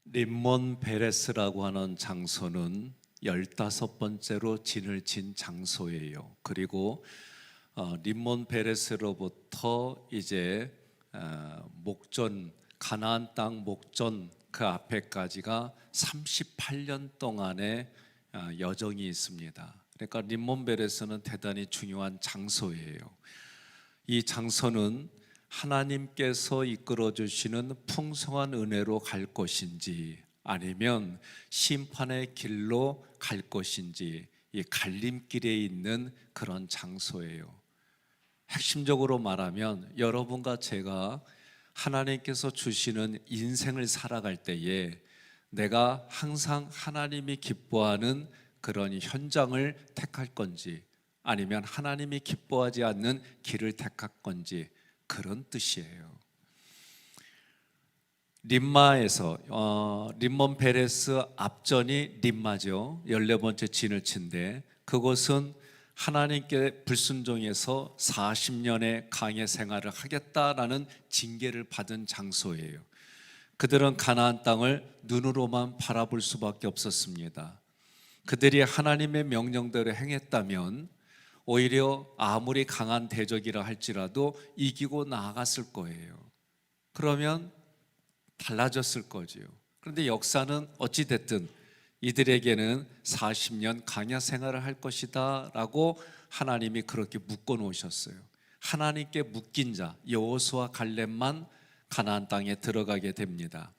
림몬 베레스라고 하는 장소는 15번째로 진을 친 장소예요. 그리고 림몬 베레스로부터 이제 목전 가나안 땅 목전 그 앞에까지가 38년 동안의 여정이 있습니다. 그러니까 림몬 베레스는 대단히 중요한 장소예요. 이 장소는 하나님께서 이끌어 주시는 풍성한 은혜로 갈 것인지 아니면 심판의 길로 갈 것인지 이 갈림길에 있는 그런 장소예요. 핵심적으로 말하면 여러분과 제가 하나님께서 주시는 인생을 살아갈 때에 내가 항상 하나님이 기뻐하는 그런 현장을 택할 건지 아니면 하나님이 기뻐하지 않는 길을 택할 건지 그런 뜻이에요. 림마에서 림몬 베레스 앞전이 림마죠. 14번째 진을 친데 그곳은 하나님께 불순종해서 40년의 강해 생활을 하겠다라는 징계를 받은 장소예요. 그들은 가나안 땅을 눈으로만 바라볼 수밖에 없었습니다. 그들이 하나님의 명령대로 행했다면 오히려 아무리 강한 대적이라 할지라도 이기고 나아갔을 거예요. 그러면 달라졌을 거지요. 그런데 역사는 어찌됐든 이들에게는 40년 강야 생활을 할 것이다 라고 하나님이 그렇게 묶어 놓으셨어요. 하나님께 묶인 자 여호수아 갈렙만 가나안 땅에 들어가게 됩니다.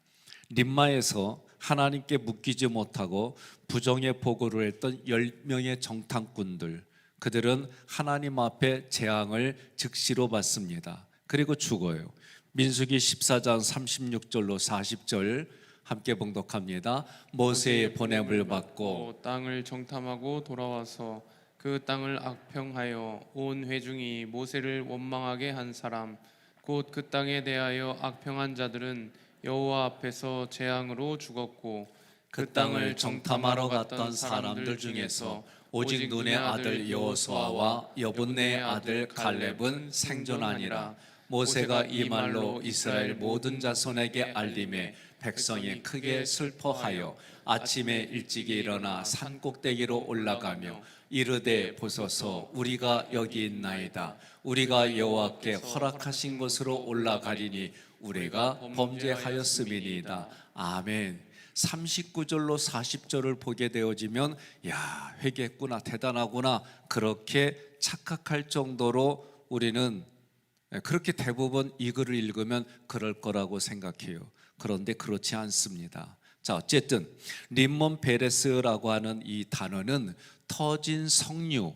림마에서 하나님께 묶이지 못하고 부정의 보고를 했던 10명의 정탐꾼들, 그들은 하나님 앞에 재앙을 즉시로 받습니다. 그리고 죽어요. 민수기 14장 36절로 40절 함께 봉독합니다. 모세의 보냄을 받고 땅을 정탐하고 돌아와서 그 땅을 악평하여 온 회중이 모세를 원망하게 한 사람 곧 그 땅에 대하여 악평한 자들은 여호와 앞에서 재앙으로 죽었고 그 땅을 정탐하러 갔던 사람들 중에서 오직 눈의 아들 여호수아와 여분네의 아들 갈렙은 생존하니라. 모세가 이 말로 이스라엘 모든 자손에게 알림해 백성이 크게 슬퍼하여 아침에 일찍이 일어나 산 꼭대기로 올라가며 이르되 보소서 우리가 여기 있나이다. 우리가 여호와께 허락하신 곳으로 올라가리니 우리가 범죄하였음이니이다. 아멘. 39절로 40절을 보게 되어지면 야, 회개했구나, 대단하구나 그렇게 착각할 정도로 우리는 그렇게 대부분 이 글을 읽으면 그럴 거라고 생각해요. 그런데 그렇지 않습니다. 자, 어쨌든 림몬 베레스라고 하는 이 단어는 터진 석류,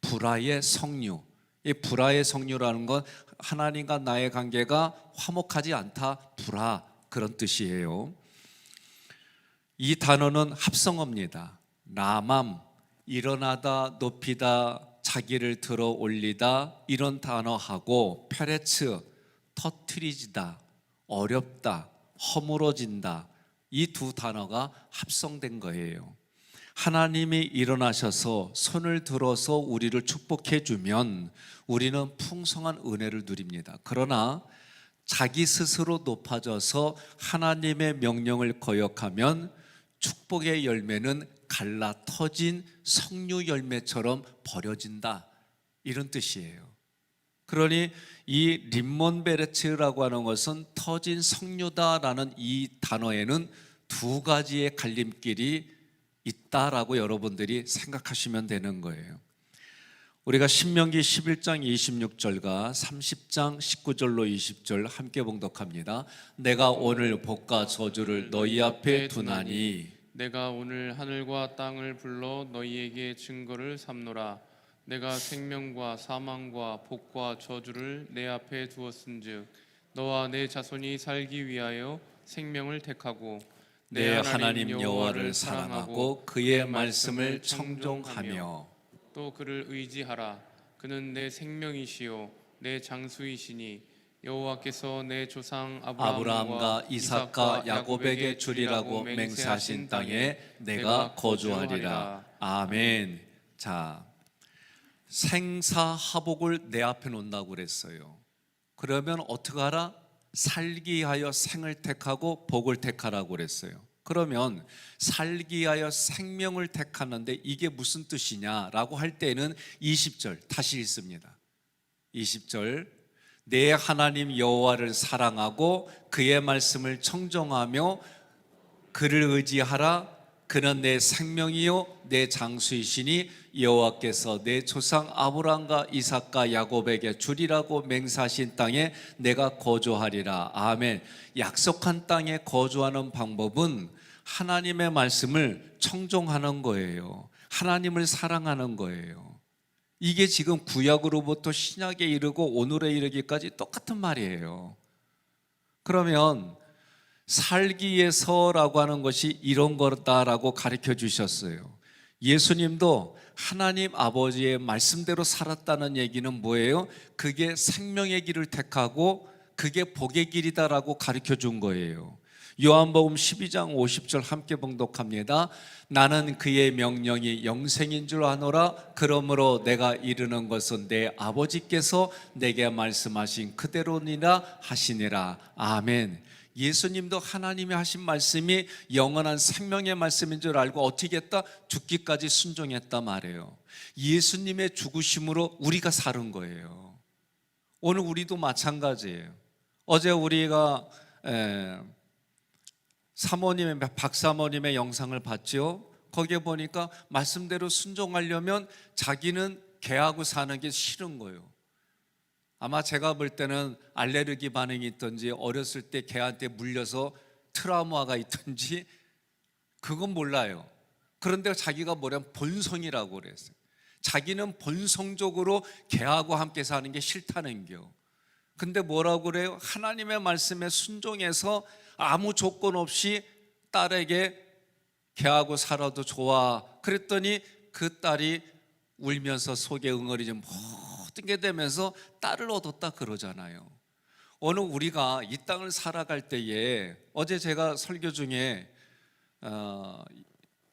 불화의 석류. 이 불화의 석류라는 건 하나님과 나의 관계가 화목하지 않다, 불화, 그런 뜻이에요. 이 단어는 합성어입니다. 라맘, 일어나다, 높이다, 자기를 들어 올리다, 이런 단어하고 페레츠, 터트리지다, 어렵다, 허물어진다, 이 두 단어가 합성된 거예요. 하나님이 일어나셔서 손을 들어서 우리를 축복해 주면 우리는 풍성한 은혜를 누립니다. 그러나 자기 스스로 높아져서 하나님의 명령을 거역하면 축복의 열매는 갈라 터진 석류 열매처럼 버려진다, 이런 뜻이에요. 그러니 이 림몬 베레츠라고 하는 것은 터진 석류다라는 이 단어에는 두 가지의 갈림길이 있다라고 여러분들이 생각하시면 되는 거예요. 우리가 신명기 11장 26절과 30장 19절로 20절 함께 봉독합니다. 내가 오늘 복과 저주를 너희 앞에 두나니 내가 오늘 하늘과 땅을 불러 너희에게 증거를 삼노라. 내가 생명과 사망과 복과 저주를 내 앞에 두었은즉 너와 내 자손이 살기 위하여 생명을 택하고 내 하나님 여호와를 사랑하고 그의 말씀을 청종하며 또 그를 의지하라. 그는 내 생명이시요 내 장수이시니 여호와께서 내 조상 아브라함과 이삭과 야곱에게 주리라고 맹세하신 땅에 내가 거주하리라. 아멘. 자, 생사하복을 내 앞에 놓는다고 그랬어요. 그러면 어떻게 하라? 살기 위하여 생을 택하고 복을 택하라고 그랬어요. 그러면 살기 위하여 생명을 택하는데 이게 무슨 뜻이냐라고 할 때는 20절 다시 읽습니다. 20절 내 하나님 여호와를 사랑하고 그의 말씀을 청종하며 그를 의지하라. 그는 내 생명이요 내 장수이시니 여호와께서 내 조상 아브라함과 이삭과 야곱에게 주리라고 맹세하신 땅에 내가 거주하리라. 아멘. 약속한 땅에 거주하는 방법은 하나님의 말씀을 청종하는 거예요. 하나님을 사랑하는 거예요. 이게 지금 구약으로부터 신약에 이르고 오늘에 이르기까지 똑같은 말이에요. 그러면 살기 위해서라고 하는 것이 이런 거다라고 가르쳐 주셨어요. 예수님도 하나님 아버지의 말씀대로 살았다는 얘기는 뭐예요? 그게 생명의 길을 택하고 그게 복의 길이다라고 가르쳐 준 거예요. 요한복음 12장 50절 함께 봉독합니다. 나는 그의 명령이 영생인 줄 아노라. 그러므로 내가 이르는 것은 내 아버지께서 내게 말씀하신 그대로니라 하시니라. 아멘. 예수님도 하나님이 하신 말씀이 영원한 생명의 말씀인 줄 알고 어떻게 했다? 죽기까지 순종했다 말이에요. 예수님의 죽으심으로 우리가 사는 거예요. 오늘 우리도 마찬가지예요. 어제 우리가 사모님의 박사모님의 영상을 봤죠. 거기에 보니까 말씀대로 순종하려면 자기는 개하고 사는 게 싫은 거예요. 아마 제가 볼 때는 알레르기 반응이 있든지 어렸을 때 개한테 물려서 트라우마가 있든지 그건 몰라요. 그런데 자기가 뭐냐면 본성이라고 그랬어요. 자기는 본성적으로 개하고 함께 사는 게 싫다는 겨. 근데 뭐라고 그래요? 하나님의 말씀에 순종해서 아무 조건 없이 딸에게 개하고 살아도 좋아. 그랬더니 그 딸이 울면서 속에 응어리지 모든 게 되면서 딸을 얻었다 그러잖아요. 오늘 우리가 이 땅을 살아갈 때에 어제 제가 설교 중에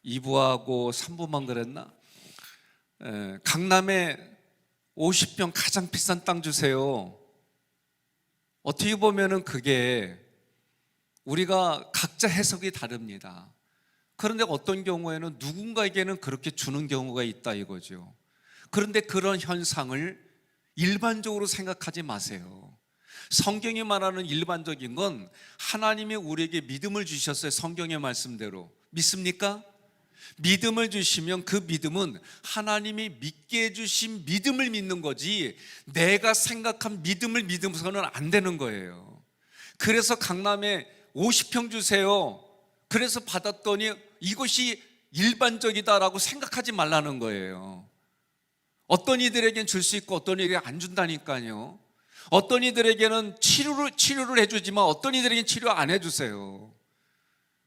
2부하고 3부만 그랬나? 강남에 50평 가장 비싼 땅 주세요. 어떻게 보면은 그게 우리가 각자 해석이 다릅니다. 그런데 어떤 경우에는 누군가에게는 그렇게 주는 경우가 있다 이거죠. 그런데 그런 현상을 일반적으로 생각하지 마세요. 성경이 말하는 일반적인 건 하나님이 우리에게 믿음을 주셨어요. 성경의 말씀대로. 믿습니까? 믿음을 주시면 그 믿음은 하나님이 믿게 해주신 믿음을 믿는 거지 내가 생각한 믿음을 믿으면서는 안 되는 거예요. 그래서 강남에 50평 주세요. 그래서 받았더니 이것이 일반적이다라고 생각하지 말라는 거예요. 어떤 이들에게는 줄 수 있고 어떤 이들에게는 안 준다니까요. 어떤 이들에게는 치료를 해주지만 어떤 이들에게는 치료 안 해주세요.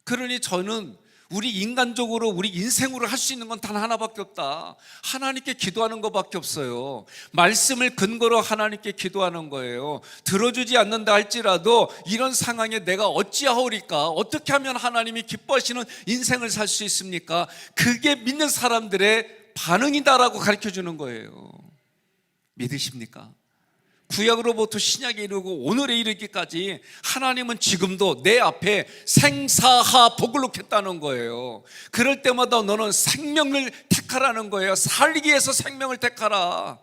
그러니 저는 우리 인간적으로 우리 인생으로 할 수 있는 건 단 하나밖에 없다. 하나님께 기도하는 것밖에 없어요. 말씀을 근거로 하나님께 기도하는 거예요. 들어주지 않는다 할지라도 이런 상황에 내가 어찌하오리까? 어떻게 하면 하나님이 기뻐하시는 인생을 살 수 있습니까? 그게 믿는 사람들의 반응이다라고 가르쳐주는 거예요. 믿으십니까? 구약으로부터 신약에 이르고 오늘에 이르기까지 하나님은 지금도 내 앞에 생사하 복을 놓겠다는 거예요. 그럴 때마다 너는 생명을 택하라는 거예요. 살기 위해서 생명을 택하라.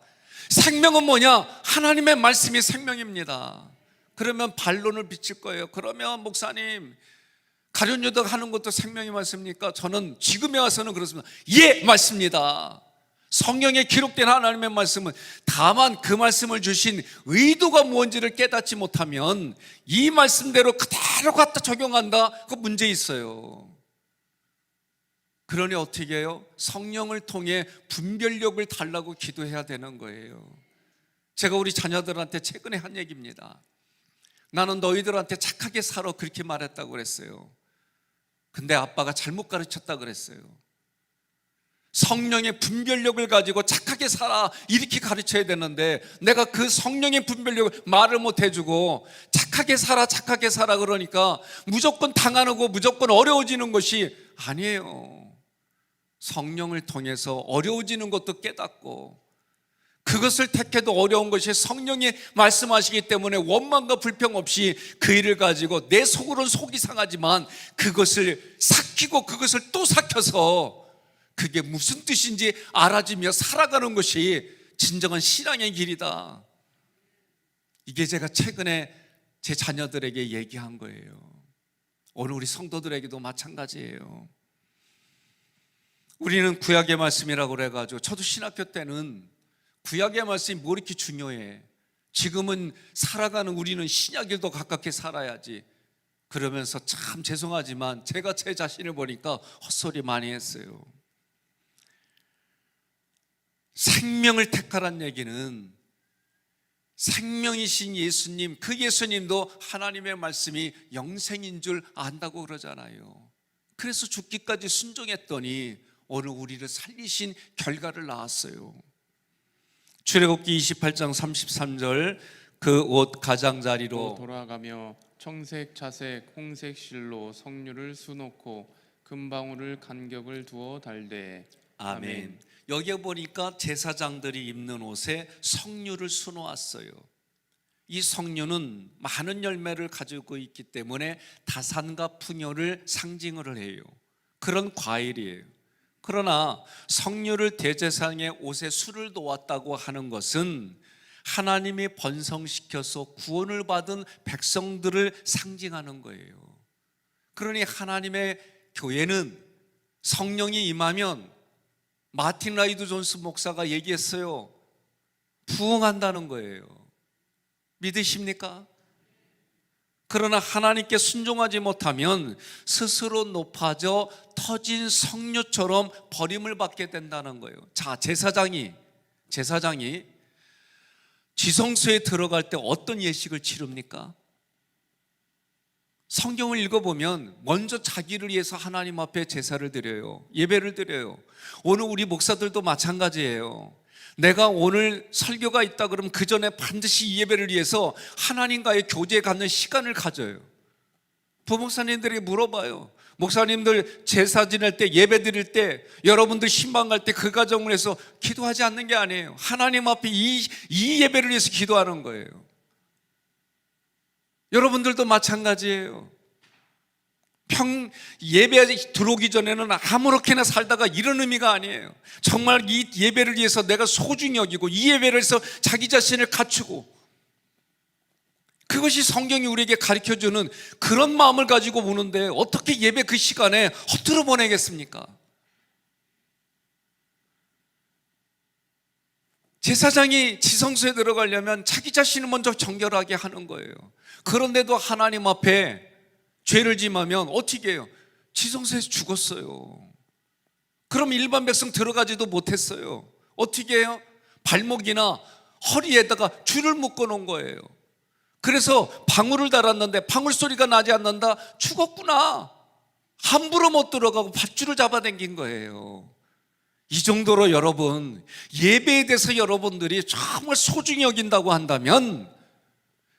생명은 뭐냐? 하나님의 말씀이 생명입니다. 그러면 반론을 비칠 거예요. 그러면 목사님 가룟유다 하는 것도 생명이 맞습니까? 저는 지금에 와서는 그렇습니다. 예, 맞습니다. 성경에 기록된 하나님의 말씀은 다만 그 말씀을 주신 의도가 무엇인지를 깨닫지 못하면 이 말씀대로 그대로 갖다 적용한다? 그 문제 있어요. 그러니 어떻게 해요? 성령을 통해 분별력을 달라고 기도해야 되는 거예요. 제가 우리 자녀들한테 최근에 한 얘기입니다. 나는 너희들한테 착하게 살아 그렇게 말했다고 그랬어요. 근데 아빠가 잘못 가르쳤다 그랬어요. 성령의 분별력을 가지고 착하게 살아 이렇게 가르쳐야 되는데 내가 그 성령의 분별력을 말을 못 해주고 착하게 살아 그러니까 무조건 당하고 무조건 어려워지는 것이 아니에요. 성령을 통해서 어려워지는 것도 깨닫고 그것을 택해도 어려운 것이 성령이 말씀하시기 때문에 원망과 불평 없이 그 일을 가지고 내 속으로는 속이 상하지만 그것을 삭히고 그것을 또 삭혀서 그게 무슨 뜻인지 알아지며 살아가는 것이 진정한 신앙의 길이다. 이게 제가 최근에 제 자녀들에게 얘기한 거예요. 오늘 우리 성도들에게도 마찬가지예요. 우리는 구약의 말씀이라고 그래가지고, 저도 신학교 때는 구약의 말씀이 뭐 이렇게 중요해, 지금은 살아가는 우리는 신약일도 가깝게 살아야지 그러면서 참 죄송하지만 제가 제 자신을 보니까 헛소리 많이 했어요. 생명을 택하란 얘기는 생명이신 예수님, 그 예수님도 하나님의 말씀이 영생인 줄 안다고 그러잖아요. 그래서 죽기까지 순종했더니 오늘 우리를 살리신 결과를 낳았어요. 출애굽기 28장 33절, 그 옷 가장자리로 돌아가며 청색, 자색, 홍색 실로 석류를 수놓고 금방울을 간격을 두어 달되. 아멘. 여기에 보니까 제사장들이 입는 옷에 석류를 수놓았어요. 이 석류는 많은 열매를 가지고 있기 때문에 다산과 풍요를 상징을 해요. 그런 과일이에요. 그러나 석류를 대제사장의 옷에 술을 놓았다고 하는 것은 하나님이 번성시켜서 구원을 받은 백성들을 상징하는 거예요. 그러니 하나님의 교회는 성령이 임하면, 마틴 라이드 존스 목사가 얘기했어요, 부흥한다는 거예요. 믿으십니까? 그러나 하나님께 순종하지 못하면 스스로 높아져 터진 석류처럼 버림을 받게 된다는 거예요. 자, 제사장이 지성소에 들어갈 때 어떤 예식을 치릅니까? 성경을 읽어보면 먼저 자기를 위해서 하나님 앞에 제사를 드려요. 예배를 드려요. 오늘 우리 목사들도 마찬가지예요. 내가 오늘 설교가 있다 그러면 그 전에 반드시 이 예배를 위해서 하나님과의 교제에 갖는 시간을 가져요. 부목사님들에게 물어봐요. 목사님들 제사 지낼 때, 예배 드릴 때, 여러분들 신방 갈 때 그 가정을 해서 기도하지 않는 게 아니에요. 하나님 앞에 이 예배를 위해서 기도하는 거예요. 여러분들도 마찬가지예요. 예배 들어오기 전에는 아무렇게나 살다가 이런 의미가 아니에요. 정말 이 예배를 위해서 내가 소중히 여기고 이 예배를 해서 자기 자신을 갖추고, 그것이 성경이 우리에게 가르쳐주는 그런 마음을 가지고 오는데 어떻게 예배 그 시간에 헛들어 보내겠습니까? 제사장이 지성소에 들어가려면 자기 자신을 먼저 정결하게 하는 거예요. 그런데도 하나님 앞에 죄를 지으면 어떻게 해요? 지성소에서 죽었어요. 그럼 일반 백성 들어가지도 못했어요. 어떻게 해요? 발목이나 허리에다가 줄을 묶어 놓은 거예요. 그래서 방울을 달았는데 방울 소리가 나지 않는다, 죽었구나, 함부로 못 들어가고 밧줄을 잡아당긴 거예요. 이 정도로 여러분, 예배에 대해서 여러분들이 정말 소중히 여긴다고 한다면,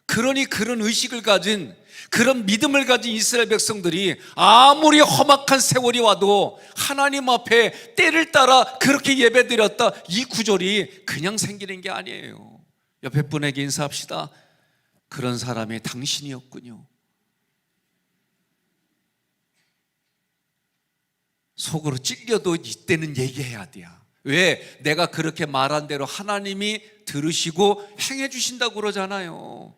그러니 그런 의식을 가진, 그런 믿음을 가진 이스라엘 백성들이 아무리 험악한 세월이 와도 하나님 앞에 때를 따라 그렇게 예배드렸다, 이 구절이 그냥 생기는 게 아니에요. 옆에 분에게 인사합시다. 그런 사람이 당신이었군요. 속으로 찔려도 이때는 얘기해야 돼요. 왜? 내가 그렇게 말한 대로 하나님이 들으시고 행해 주신다고 그러잖아요.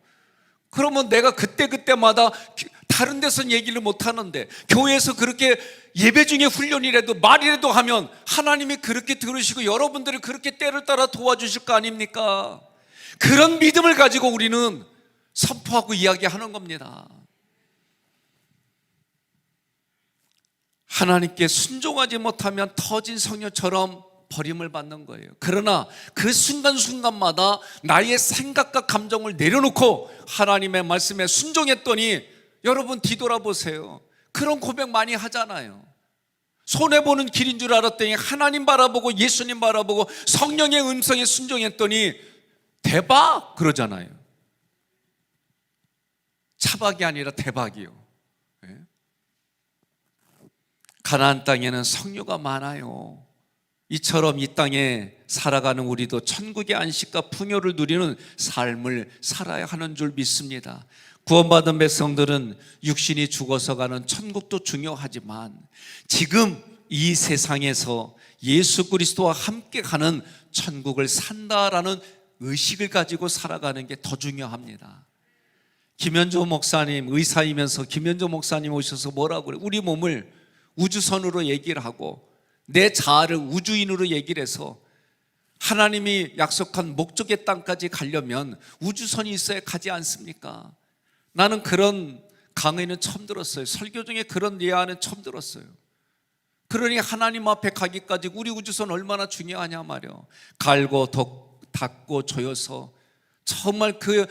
그러면 내가 그때마다 다른 데서는 얘기를 못 하는데 교회에서 그렇게 예배 중에 훈련이라도 말이라도 하면 하나님이 그렇게 들으시고 여러분들을 그렇게 때를 따라 도와주실 거 아닙니까? 그런 믿음을 가지고 우리는 선포하고 이야기하는 겁니다. 하나님께 순종하지 못하면 터진 성녀처럼 버림을 받는 거예요. 그러나 그 순간순간마다 나의 생각과 감정을 내려놓고 하나님의 말씀에 순종했더니, 여러분 뒤돌아보세요. 그런 고백 많이 하잖아요. 손해보는 길인 줄 알았더니 하나님 바라보고 예수님 바라보고 성령의 음성에 순종했더니 대박 그러잖아요. 차박이 아니라 대박이요. 가나안 땅에는 석류가 많아요. 이처럼 이 땅에 살아가는 우리도 천국의 안식과 풍요를 누리는 삶을 살아야 하는 줄 믿습니다. 구원받은 백성들은 육신이 죽어서 가는 천국도 중요하지만 지금 이 세상에서 예수 그리스도와 함께 가는 천국을 산다라는 의식을 가지고 살아가는 게 더 중요합니다. 김현조 목사님, 의사이면서 김현조 목사님 오셔서 뭐라고 그래요? 우리 몸을 우주선으로 얘기를 하고 내 자아를 우주인으로 얘기를 해서 하나님이 약속한 목적의 땅까지 가려면 우주선이 있어야 가지 않습니까? 나는 그런 강의는 처음 들었어요. 설교 중에 그런 예화는 처음 들었어요. 그러니 하나님 앞에 가기까지 우리 우주선 얼마나 중요하냐 말이요. 갈고 닦고 조여서 정말 그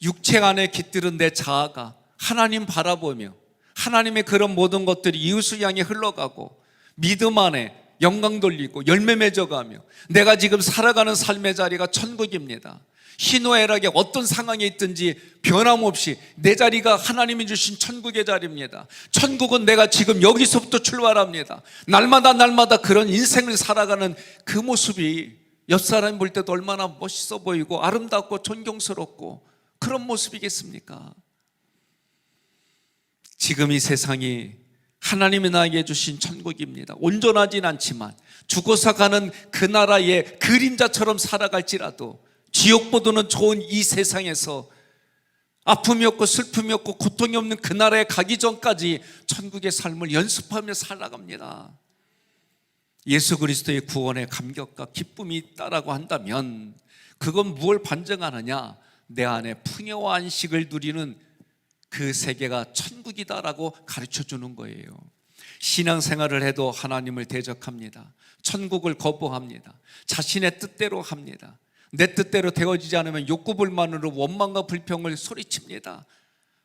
육체 안에 깃들은 내 자아가 하나님 바라보며 하나님의 그런 모든 것들이 이웃을 향해 흘러가고 믿음 안에 영광 돌리고 열매 맺어가며 내가 지금 살아가는 삶의 자리가 천국입니다. 희노애락에 어떤 상황에 있든지 변함없이 내 자리가 하나님이 주신 천국의 자리입니다. 천국은 내가 지금 여기서부터 출발합니다. 날마다 그런 인생을 살아가는 그 모습이 옆 사람이 볼 때도 얼마나 멋있어 보이고 아름답고 존경스럽고 그런 모습이겠습니까? 지금 이 세상이 하나님이 나에게 주신 천국입니다. 온전하진 않지만 죽어서 가는 그 나라의 그림자처럼 살아갈지라도 지옥보다는 좋은 이 세상에서 아픔이 없고 슬픔이 없고 고통이 없는 그 나라에 가기 전까지 천국의 삶을 연습하며 살아갑니다. 예수 그리스도의 구원의 감격과 기쁨이 있다라고 한다면 그건 무엇을 반증하느냐? 내 안에 풍요와 안식을 누리는 그 세계가 천국이다라고 가르쳐 주는 거예요. 신앙생활을 해도 하나님을 대적합니다. 천국을 거부합니다. 자신의 뜻대로 합니다. 내 뜻대로 되어지지 않으면 욕구불만으로 원망과 불평을 소리칩니다.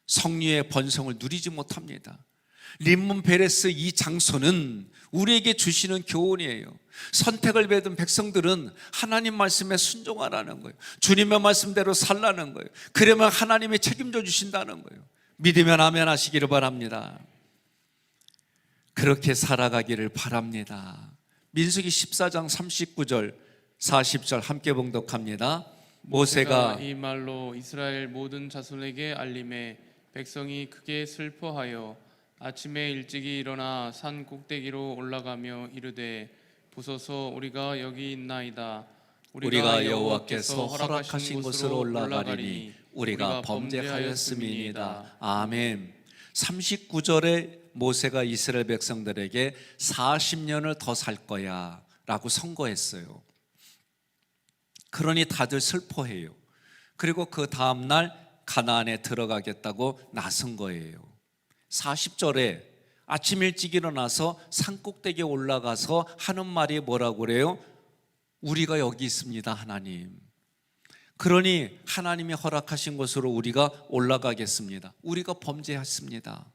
성리의 번성을 누리지 못합니다. 림몬 베레스 이 장소는 우리에게 주시는 교훈이에요. 선택을 받은 백성들은 하나님 말씀에 순종하라는 거예요. 주님의 말씀대로 살라는 거예요. 그러면 하나님이 책임져 주신다는 거예요. 믿으면 아멘 하시기를 바랍니다. 그렇게 살아가기를 바랍니다. 민수기 14장 39절 40절 함께 봉독합니다. 모세가 이 말로 이스라엘 모든 자손에게 알림해 백성이 크게 슬퍼하여 아침에 일찍이 일어나 산 꼭대기로 올라가며 이르되 보소서 우리가 여기 있나이다. 우리가 여호와께서 허락하신 곳으로 올라가리니 우리가 범죄하였음이니이다. 아멘. 39절에 모세가 이스라엘 백성들에게 40년을 더 살 거야 라고 선고했어요. 그러니 다들 슬퍼해요. 그리고 그 다음날 가나안에 들어가겠다고 나선 거예요. 40절에 아침 일찍 일어나서 산꼭대기에 올라가서 하는 말이 뭐라고 그래요? 우리가 여기 있습니다, 하나님. 그러니 하나님이 허락하신 곳으로 우리가 올라가겠습니다. 우리가 범죄했습니다.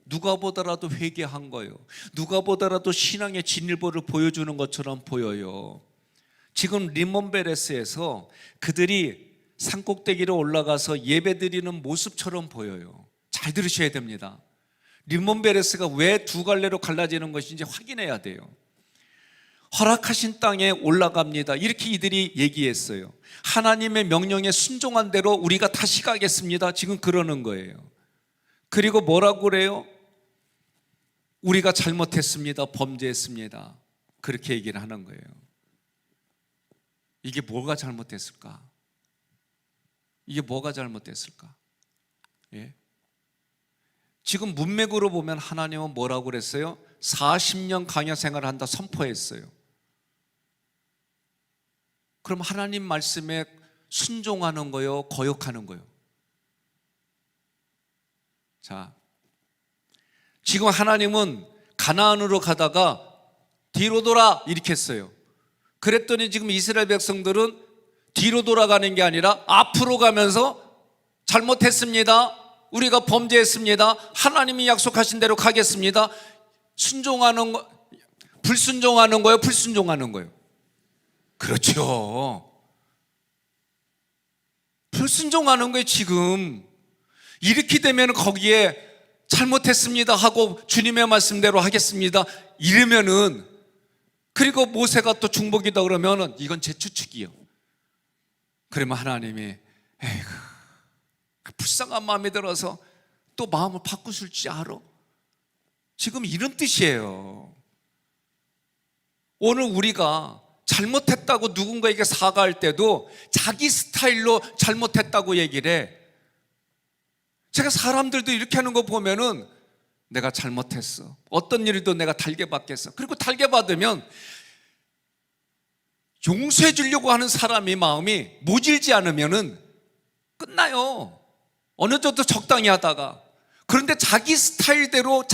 누가 보더라도 회개한 거예요. 누가 보더라도 신앙의 진일보를 보여주는 것처럼 보여요. 지금 림몬베레스에서 그들이 산꼭대기로 올라가서 예배드리는 모습처럼 보여요. 잘 들으셔야 됩니다. 림몬베레스가 왜 두 갈래로 갈라지는 것인지 확인해야 돼요. 허락하신 땅에 올라갑니다. 이렇게 이들이 얘기했어요. 하나님의 명령에 순종한 대로 우리가 다시 가겠습니다. 지금 그러는 거예요. 그리고 뭐라고 그래요? 우리가 잘못했습니다. 범죄했습니다. 그렇게 얘기를 하는 거예요. 이게 뭐가 잘못됐을까? 이게 뭐가 잘못됐을까? 예? 지금 문맥으로 보면 하나님은 뭐라고 그랬어요? 40년 강야 생활을 한다 선포했어요. 그럼 하나님 말씀에 순종하는 거요, 거역하는 거요? 자, 지금 하나님은 가나안으로 가다가 뒤로 돌아 이렇게 했어요. 그랬더니 지금 이스라엘 백성들은 뒤로 돌아가는 게 아니라 앞으로 가면서 잘못했습니다. 우리가 범죄했습니다. 하나님이 약속하신 대로 가겠습니다. 순종하는 거, 불순종하는 거예요? 불순종하는 거예요? 그렇죠. 불순종하는 거예요. 지금 이렇게 되면 거기에 잘못했습니다 하고 주님의 말씀대로 하겠습니다 이러면은 그리고 모세가 또 중복이다 그러면은 이건 제 추측이요. 그러면 하나님이 에이구, 그 불쌍한 마음이 들어서 또 마음을 바꾸실지 알아? 지금 이런 뜻이에요. 오늘 우리가 잘못했다고 누군가에게 사과할 때도 자기 스타일로 잘못했다고 얘기를 해. 제가 사람들도 이렇게 하는 거 보면은 내가 잘못했어, 어떤 일도 내가 달게 받겠어. 그리고 달게 받으면 용서해 주려고 하는 사람이 마음이 모질지 않으면은 끝나요. 어느 정도 적당히 하다가. 그런데 자기 스타일대로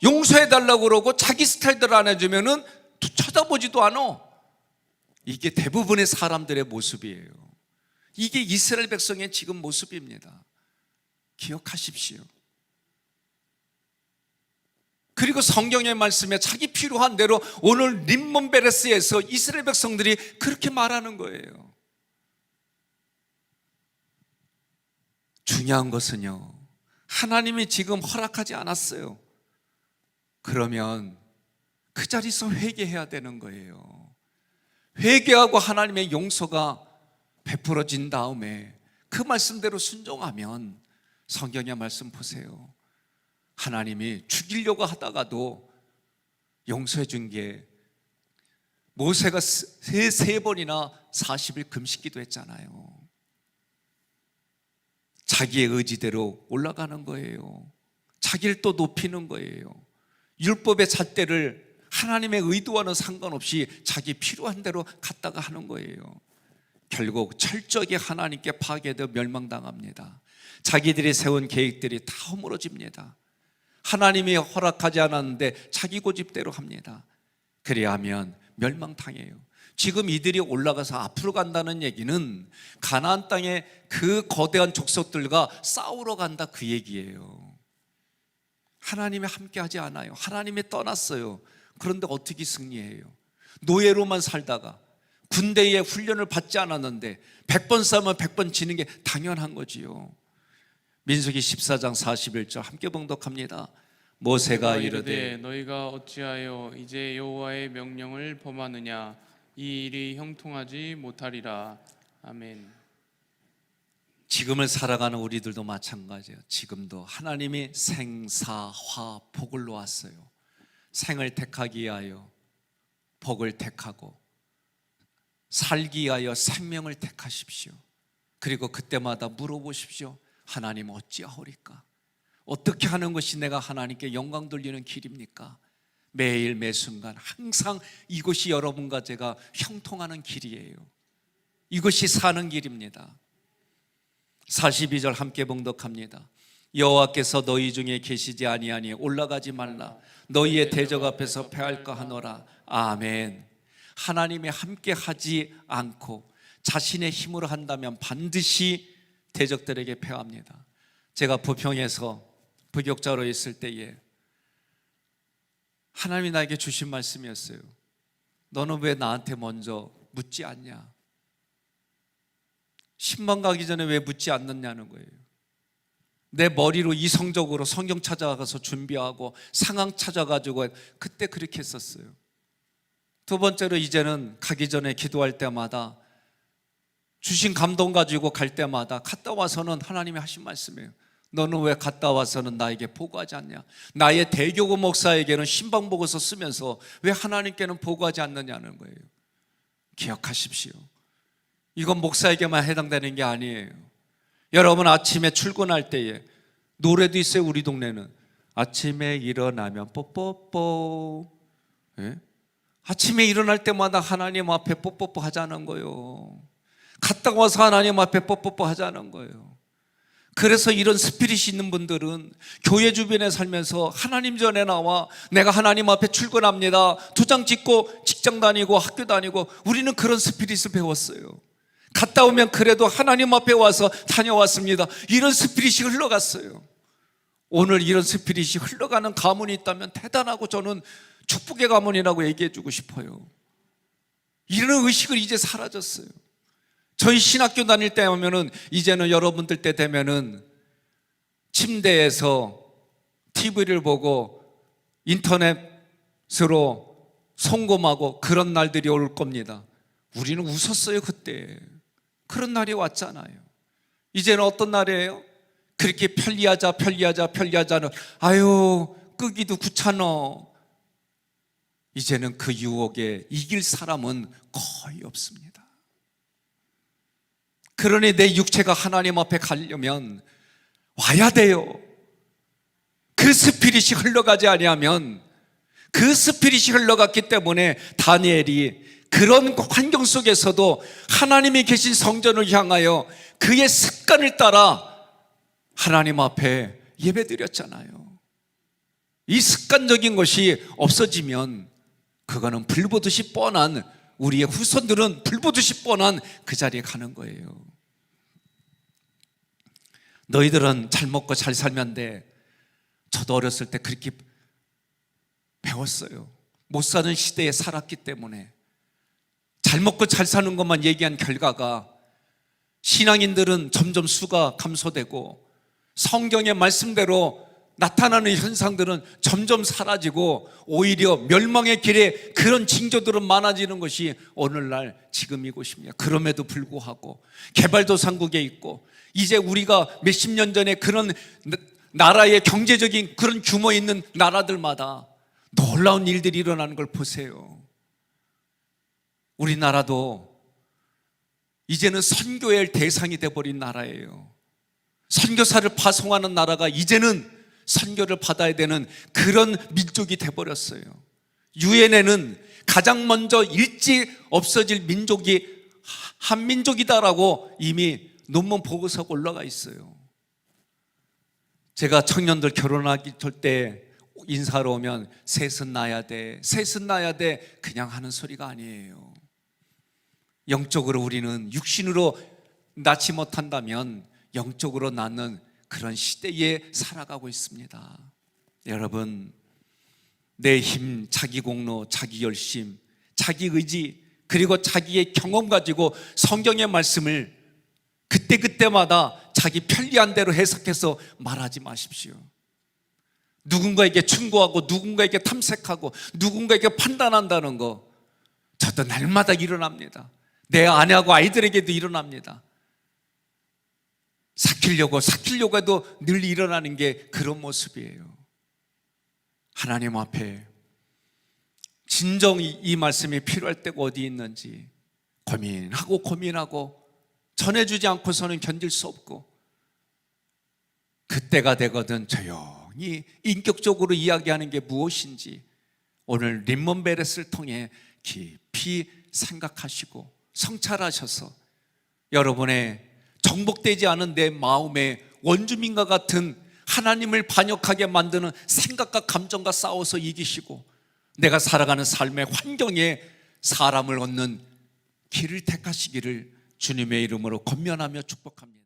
용서해 달라고 그러고 자기 스타일대로 안 해주면은 쳐다보지도 않아. 이게 대부분의 사람들의 모습이에요. 이게 이스라엘 백성의 지금 모습입니다. 기억하십시오. 그리고 성경의 말씀에 자기 필요한 대로 오늘 림몬 베레스에서 이스라엘 백성들이 그렇게 말하는 거예요. 중요한 것은요, 하나님이 지금 허락하지 않았어요. 그러면 그 자리에서 회개해야 되는 거예요. 회개하고 하나님의 용서가 베풀어진 다음에 그 말씀대로 순종하면, 성경의 말씀 보세요. 하나님이 죽이려고 하다가도 용서해 준 게, 모세가 세 번이나 40일 금식기도 했잖아요. 자기의 의지대로 올라가는 거예요. 자기를 또 높이는 거예요. 율법의 잣대를 하나님의 의도와는 상관없이 자기 필요한 대로 갖다가 하는 거예요. 결국 철저하게 하나님께 파괴되어 멸망당합니다. 자기들이 세운 계획들이 다 허물어집니다. 하나님이 허락하지 않았는데 자기 고집대로 합니다. 그래야하면 멸망당해요. 지금 이들이 올라가서 앞으로 간다는 얘기는 가나안 땅의 그 거대한 족속들과 싸우러 간다, 그 얘기예요. 하나님이 함께하지 않아요. 하나님이 떠났어요. 그런데 어떻게 승리해요? 노예로만 살다가 군대의 훈련을 받지 않았는데 100번 싸우면 100번 지는 게 당연한 거지요. 민수기 14장 41절 함께 봉독합니다. 모세가 이르되 너희가 어찌하여 이제 여호와의 명령을 범하느냐, 이 일이 형통하지 못하리라. 아멘. 지금을 살아가는 우리들도 마찬가지예요. 지금도 하나님이 생사화 복을 놓았어요. 생을 택하기 위하여 복을 택하고, 살기 위하여 생명을 택하십시오. 그리고 그때마다 물어보십시오. 하나님 어찌하오리까? 어떻게 하는 것이 내가 하나님께 영광 돌리는 길입니까? 매일 매순간 항상 이것이 여러분과 제가 형통하는 길이에요. 이것이 사는 길입니다. 42절 함께 봉독합니다. 여호와께서 너희 중에 계시지 아니하니 올라가지 말라. 너희의 대적 앞에서 패할까 하노라. 아멘. 하나님이 함께 하지 않고 자신의 힘으로 한다면 반드시 대적들에게 패합니다. 제가 부평에서 부교육자로 있을 때에 하나님이 나에게 주신 말씀이었어요. 너는 왜 나한테 먼저 묻지 않냐? 신방 가기 전에 왜 묻지 않느냐는 거예요. 내 머리로 이성적으로 성경 찾아가서 준비하고 상황 찾아가지고 그때 그렇게 했었어요. 두 번째로, 이제는 가기 전에 기도할 때마다 주신 감동 가지고 갈 때마다 갔다 와서는 하나님이 하신 말씀이에요. 너는 왜 갔다 와서는 나에게 보고하지 않냐? 나의 대교구 목사에게는 신방 보고서 쓰면서 왜 하나님께는 보고하지 않느냐는 거예요. 기억하십시오. 이건 목사에게만 해당되는 게 아니에요. 여러분, 아침에 출근할 때에 노래도 있어요. 우리 동네는 아침에 일어나면 뽀뽀뽀. 예? 아침에 일어날 때마다 하나님 앞에 뽀뽀뽀 하자는 거예요. 갔다 와서 하나님 앞에 뽀뽀뽀 하자는 거예요. 그래서 이런 스피릿이 있는 분들은 교회 주변에 살면서 하나님 전에 나와 내가 하나님 앞에 출근합니다, 도장 찍고 직장 다니고 학교 다니고, 우리는 그런 스피릿을 배웠어요. 갔다 오면 그래도 하나님 앞에 와서 다녀왔습니다, 이런 스피릿이 흘러갔어요. 오늘 이런 스피릿이 흘러가는 가문이 있다면 대단하고 저는 축복의 가문이라고 얘기해 주고 싶어요. 이런 의식을 이제 사라졌어요. 저희 신학교 다닐 때 하면은, 이제는 여러분들 때 되면은 침대에서 TV를 보고 인터넷으로 송금하고 그런 날들이 올 겁니다. 우리는 웃었어요. 그때 그런 날이 왔잖아요. 이제는 어떤 날이에요? 그렇게 편리하자는 아유 끄기도 귀찮어. 이제는 그 유혹에 이길 사람은 거의 없습니다. 그러니 내 육체가 하나님 앞에 가려면 와야 돼요. 그 스피릿이 흘러가지 아니하면, 그 스피릿이 흘러갔기 때문에 다니엘이 그런 환경 속에서도 하나님이 계신 성전을 향하여 그의 습관을 따라 하나님 앞에 예배드렸잖아요. 이 습관적인 것이 없어지면 그거는 불보듯이 뻔한, 우리의 후손들은 불보듯이 뻔한 그 자리에 가는 거예요. 너희들은 잘 먹고 잘 살면 돼. 저도 어렸을 때 그렇게 배웠어요. 못 사는 시대에 살았기 때문에. 잘 먹고 잘 사는 것만 얘기한 결과가 신앙인들은 점점 수가 감소되고 성경의 말씀대로 나타나는 현상들은 점점 사라지고 오히려 멸망의 길에 그런 징조들은 많아지는 것이 오늘날 지금 이곳입니다. 그럼에도 불구하고 개발도상국에 있고 이제 우리가 몇십 년 전에 그런 나라의 경제적인 그런 규모 있는 나라들마다 놀라운 일들이 일어나는 걸 보세요. 우리나라도 이제는 선교의 대상이 돼버린 나라예요. 선교사를 파송하는 나라가 이제는 선교를 받아야 되는 그런 민족이 돼버렸어요. 유엔에는 가장 먼저 일찍 없어질 민족이 한민족이다라고 이미 논문 보고서가 올라가 있어요. 제가 청년들 결혼하기 때 인사하러 오면 셋은 낳아야 돼, 셋은 낳아야 돼, 그냥 하는 소리가 아니에요. 영적으로 우리는 육신으로 낳지 못한다면 영적으로 낳는 그런 시대에 살아가고 있습니다. 여러분, 내 힘, 자기 공로, 자기 열심, 자기 의지, 그리고 자기의 경험 가지고 성경의 말씀을 그때그때마다 자기 편리한 대로 해석해서 말하지 마십시오. 누군가에게 충고하고 누군가에게 탐색하고 누군가에게 판단한다는 거, 저도 날마다 일어납니다. 내 아내하고 아이들에게도 일어납니다. 삭히려고 해도 늘 일어나는 게 그런 모습이에요. 하나님 앞에 진정 이 말씀이 필요할 때가 어디 있는지 고민하고 전해주지 않고서는 견딜 수 없고, 그때가 되거든 조용히 인격적으로 이야기하는 게 무엇인지 오늘 림몬 베렛을 통해 깊이 생각하시고 성찰하셔서 여러분의 정복되지 않은 내 마음의 원주민과 같은 하나님을 반역하게 만드는 생각과 감정과 싸워서 이기시고 내가 살아가는 삶의 환경에 사람을 얻는 길을 택하시기를 주님의 이름으로 권면하며 축복합니다.